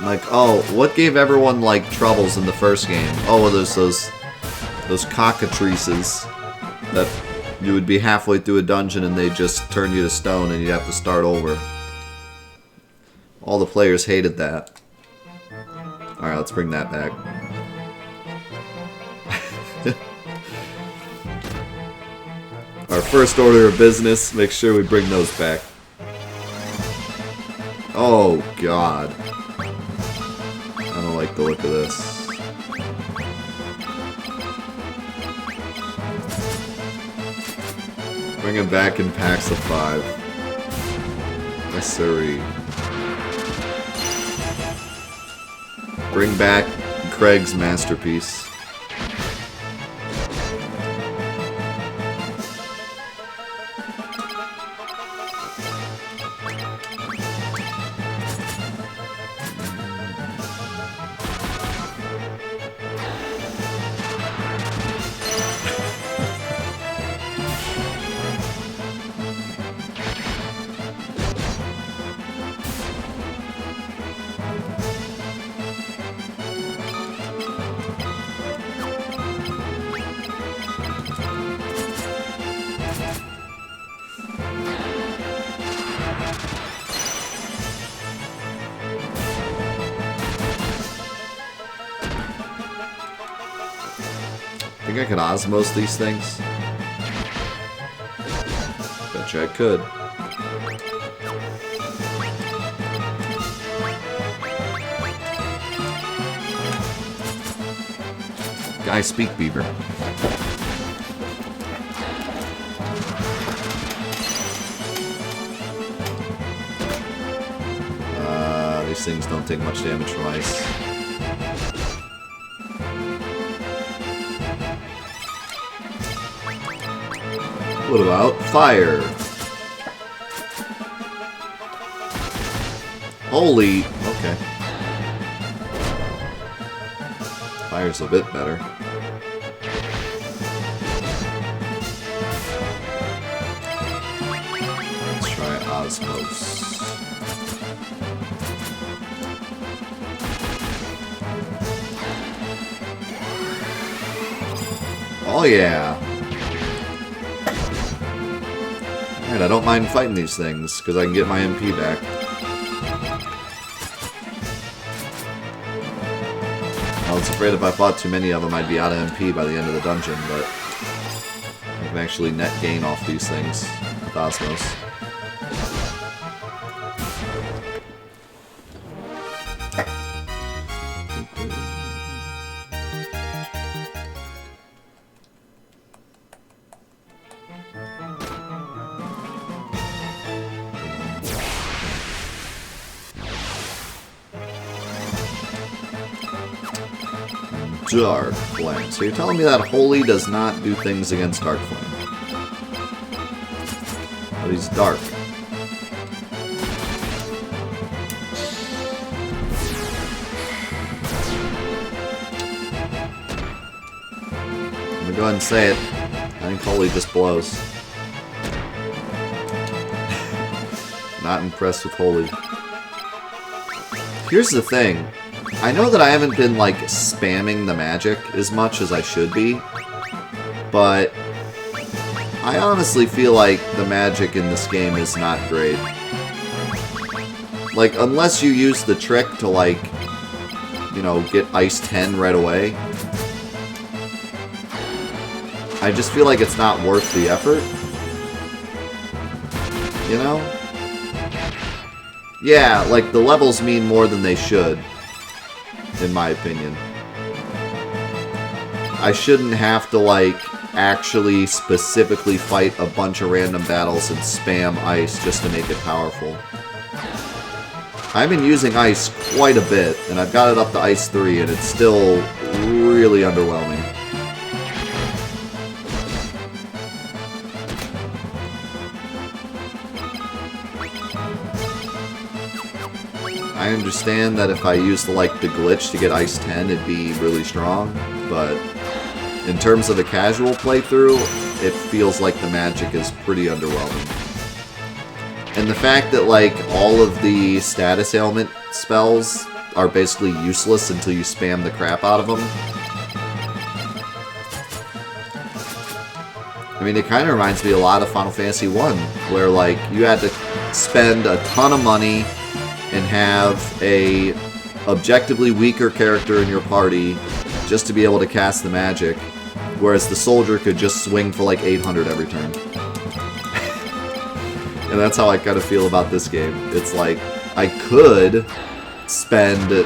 S1: Like, oh, what gave everyone, like, troubles in the first game? Oh, there's those cockatrices that you would be halfway through a dungeon and they just turn you to stone and you'd have to start over. All the players hated that. Alright, let's bring that back. Our first order of business, make sure we bring those back. Oh, God. I don't like the look of this. Bring him back in packs of 5. Yes, sirree. Bring back Craig's masterpiece. Think I could osmose these things? Betcha I could. Guy, speak, Beaver. These things don't take much damage from ice. What about fire? Holy... okay. Fire's a bit better. Let's try Osmos. Oh yeah! Alright, I don't mind fighting these things, because I can get my MP back. I was afraid if I fought too many of them, I'd be out of MP by the end of the dungeon, but I can actually net gain off these things with Osmos. Dark Flame. So you're telling me that Holy does not do things against Dark Flame. But he's dark. I'm gonna go ahead and say it. I think Holy just blows. Not impressed with Holy. Here's the thing. I know that I haven't been, like, spamming the magic as much as I should be, but I honestly feel like the magic in this game is not great. Like, unless you use the trick to, like, you know, get Ice 10 right away, I just feel like it's not worth the effort. You know? Yeah, like, the levels mean more than they should. In my opinion. I shouldn't have to, like, actually specifically fight a bunch of random battles and spam ice just to make it powerful. I've been using ice quite a bit, and I've got it up to ice 3, and it's still really underwhelming. I understand that if I used, like, the glitch to get Ice 10, it'd be really strong, but in terms of a casual playthrough, it feels like the magic is pretty underwhelming. And the fact that, like, all of the status ailment spells are basically useless until you spam the crap out of them. I mean, it kind of reminds me a lot of Final Fantasy 1, where, like, you had to spend a ton of money and have a objectively weaker character in your party just to be able to cast the magic, whereas the soldier could just swing for like 800 every turn. And that's how I kind of feel about this game. It's like, I could spend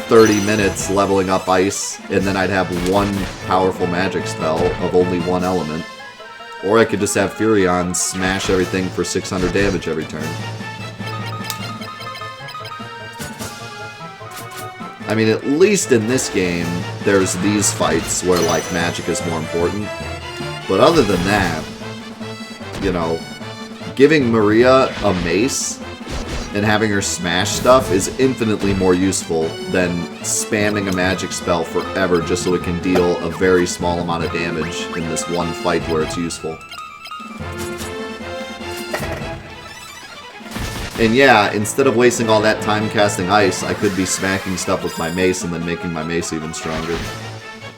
S1: 30 minutes leveling up ice, and then I'd have one powerful magic spell of only one element. Or I could just have Furion smash everything for 600 damage every turn. I mean, at least in this game, there's these fights where, like, magic is more important. But other than that, you know, giving Maria a mace and having her smash stuff is infinitely more useful than spamming a magic spell forever just so it can deal a very small amount of damage in this one fight where it's useful. And yeah, instead of wasting all that time casting ice, I could be smacking stuff with my mace and then making my mace even stronger.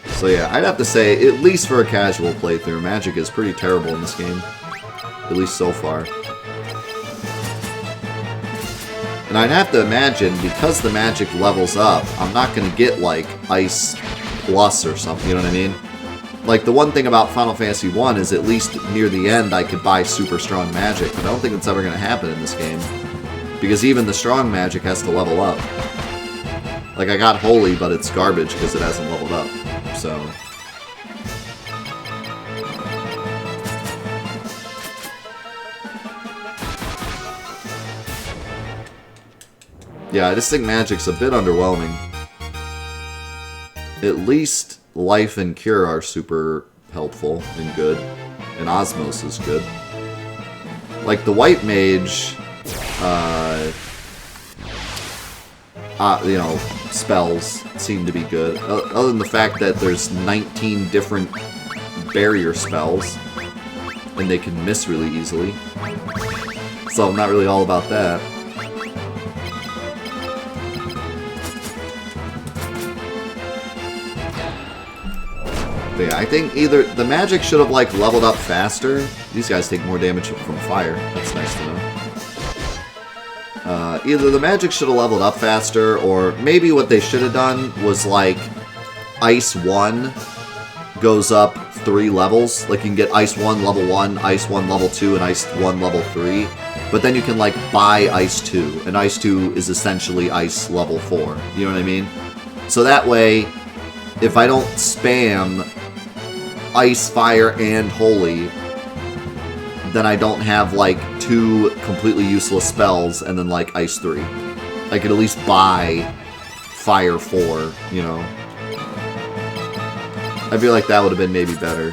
S1: So yeah, I'd have to say, at least for a casual playthrough, magic is pretty terrible in this game. At least so far. And I'd have to imagine, because the magic levels up, I'm not going to get, like, Ice Plus or something, you know what I mean? Like, the one thing about Final Fantasy 1 is at least near the end I could buy super strong magic, but I don't think it's ever going to happen in this game. Because even the strong magic has to level up. Like, I got Holy, but it's garbage because it hasn't leveled up. So... yeah, I just think magic's a bit underwhelming. At least Life and Cure are super helpful and good. And Osmos is good. Like, the White Mage... you know, spells seem to be good. Other than the fact that there's 19 different barrier spells, and they can miss really easily. So I'm not really all about that. But yeah, I think either the magic should have like leveled up faster. These guys take more damage from fire. That's nice to know. Either the magic should have leveled up faster, or maybe what they should have done was like Ice 1 goes up 3 levels. Like you can get Ice 1 level 1, Ice 1 level 2, and Ice 1 level 3. But then you can like buy Ice 2, and Ice 2 is essentially Ice level 4. You know what I mean? So that way, if I don't spam Ice, Fire, and Holy, then I don't have like 2 completely useless spells and then like Ice 3. I could at least buy Fire 4, you know? I feel like that would have been maybe better.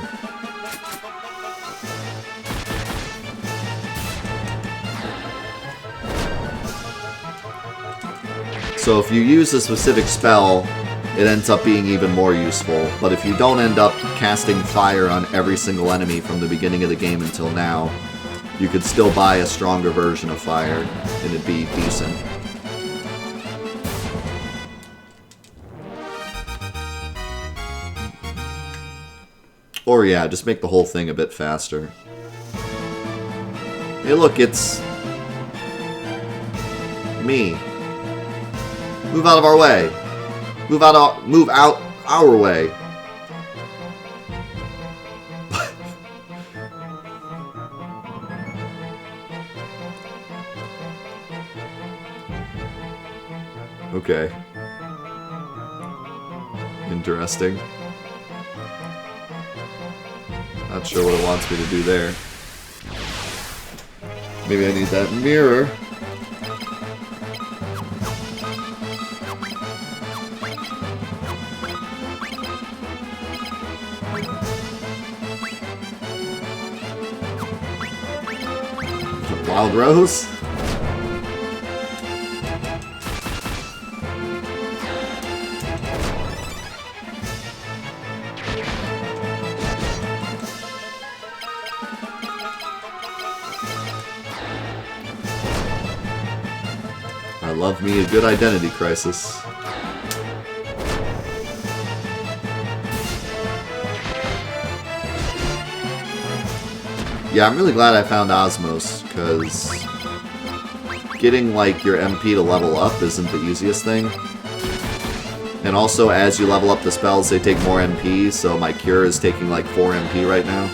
S1: So if you use a specific spell, it ends up being even more useful. But if you don't end up casting fire on every single enemy from the beginning of the game until now, you could still buy a stronger version of fire, and it'd be decent. Or yeah, just make the whole thing a bit faster. Hey look, it's me. Move out of our way. Move out our way. Okay. Interesting. Not sure what it wants me to do there. Maybe I need that mirror. Wild Rose? I love me a good identity crisis. Yeah, I'm really glad I found Osmos, because getting, like, your MP to level up isn't the easiest thing. And also, as you level up the spells, they take more MP, so my Cure is taking, like, 4 MP right now.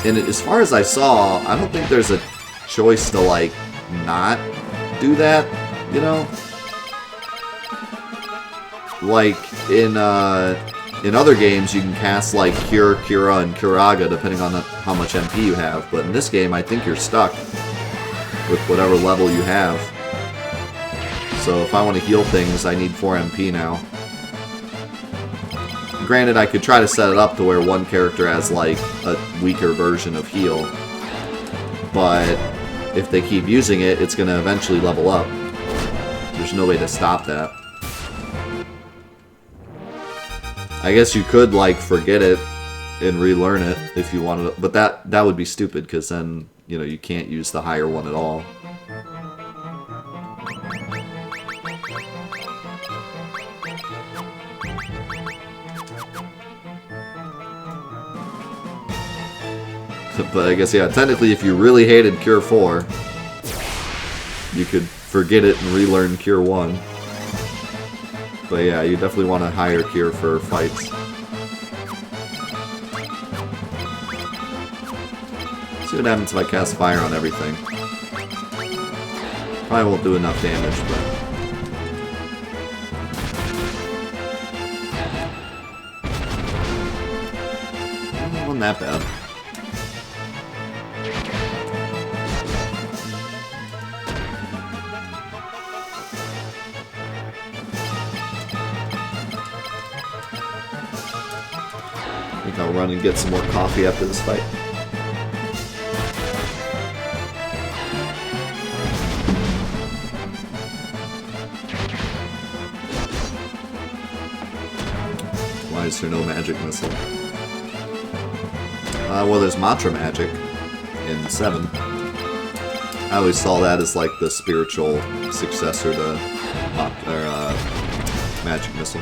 S1: And as far as I saw, I don't think there's a choice to, like, not do that, you know? Like, in other games, you can cast, like, Cure, Cura, and Curaga, depending on how much MP you have. But in this game, I think you're stuck with whatever level you have. So if I want to heal things, I need 4 MP now. Granted, I could try to set it up to where one character has, like, a weaker version of heal. But if they keep using it, it's going to eventually level up. There's no way to stop that. I guess you could, like, forget it and relearn it if you wanted to, but that would be stupid, because then, you know, you can't use the higher one at all. But I guess, yeah, technically if you really hated Cure 4, you could forget it and relearn Cure 1. But yeah, you definitely want a higher Cure for fights. See what happens if I cast fire on everything. Probably won't do enough damage, but... It wasn't that bad. I'll run and get some more coffee after this fight. Why is there no magic missile? Well, there's Mantra Magic in 7. I always saw that as like the spiritual successor to Magic Missile.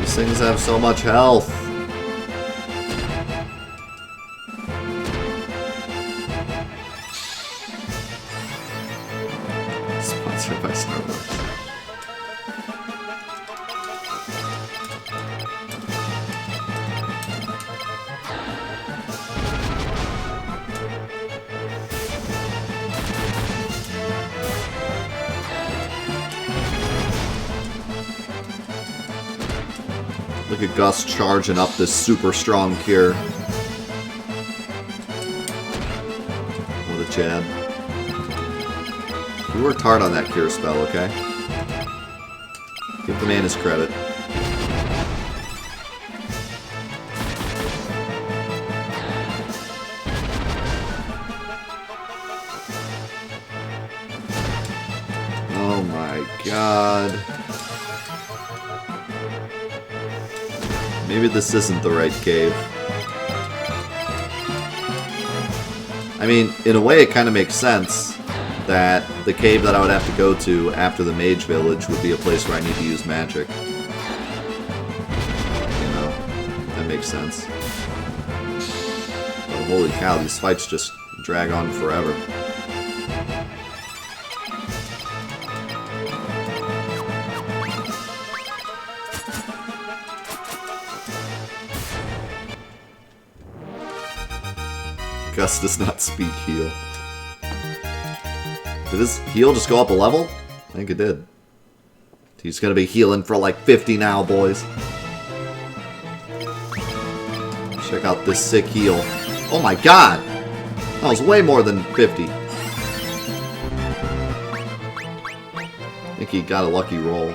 S1: These things have so much health. Sponsored by Starbucks. Look at Gus charging up this super strong cure. What a Chad. You worked hard on that cure spell, okay? Give the man his credit. Oh my god. Maybe this isn't the right cave. I mean, in a way it kind of makes sense that the cave that I would have to go to after the Mage Village would be a place where I need to use magic. You know, that makes sense. But holy cow, these fights just drag on forever. Gus does not speak heal. Did his heal just go up a level? I think it did. He's gonna be healing for like 50 now, boys. Check out this sick heal. Oh my god! That was way more than 50. I think he got a lucky roll.